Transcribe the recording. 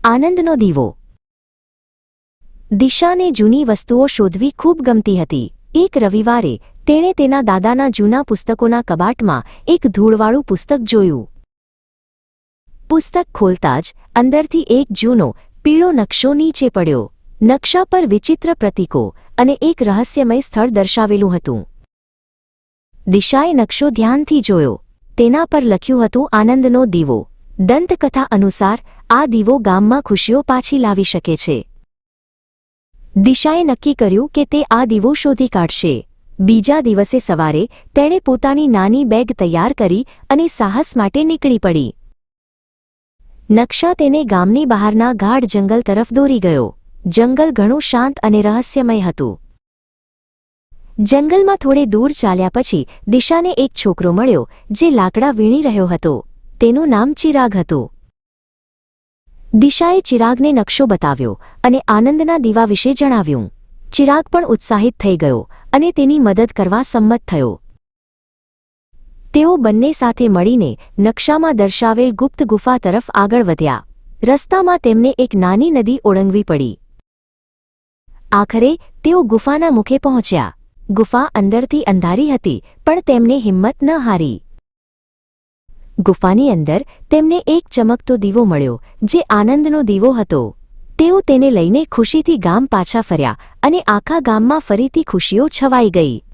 આનંદનો દીવો. દિશાને જૂની વસ્તુઓ શોધવી ખૂબ ગમતી હતી. એક રવિવારે તેણે તેના દાદાના જૂના પુસ્તકોના કબાટમાં એક ધૂળવાળું પુસ્તક જોયું. પુસ્તક ખોલતા જ અંદરથી એક જૂનો પીળો નકશો નીચે પડ્યો. નકશા પર વિચિત્ર પ્રતીકો અને એક રહસ્યમય સ્થળ દર્શાવેલું હતું. દિશાએ નકશો ધ્યાનથી જોયો. તેના પર લખ્યું હતું આનંદનો દીવો. દંતકથા અનુસાર આ દીવો ગામમાં ખુશીઓ પાછી લાવી શકે છે. દિશાએ નક્કી કર્યું કે તે આ દીવો શોધી કાઢશે. બીજા દિવસે સવારે તેણે પોતાની નાની બેગ તૈયાર કરી અને સાહસ માટે નીકળી પડી. નકશા તેને ગામની બહારના ગાઢ જંગલ તરફ દોરી ગયો. જંગલ ઘણું શાંત અને રહસ્યમય હતું. જંગલમાં થોડે દૂર ચાલ્યા પછી દિશાને એક છોકરો મળ્યો જે લાકડા વીણી રહ્યો હતો. તેનું નામ ચિરાગ હતું. દિશાએ ચિરાગને નકશો બતાવ્યો અને આનંદના દીવા વિશે જણાવ્યું. ચિરાગ પણ ઉત્સાહિત થઈ ગયો અને તેની મદદ કરવા સંમત થયો. તેઓ બંને સાથે મળીને નકશામાં દર્શાવેલ ગુપ્ત ગુફા તરફ આગળ વધ્યા. રસ્તામાં તેમને એક નાની નદી ઓળંગવી પડી. આખરે તેઓ ગુફાના મુખે પહોંચ્યા. ગુફા અંદરથી અંધારી હતી પણ તેમને હિંમત ન હારી. ગુફાની અંદર તેમને એક ચમકતો દીવો મળ્યો જે આનંદનો દીવો હતો. તેઓ તેને લઈને ખુશીથી ગામ પાછા ફર્યા અને આખા ગામમાં ફરીથી ખુશીઓ છવાઈ ગઈ.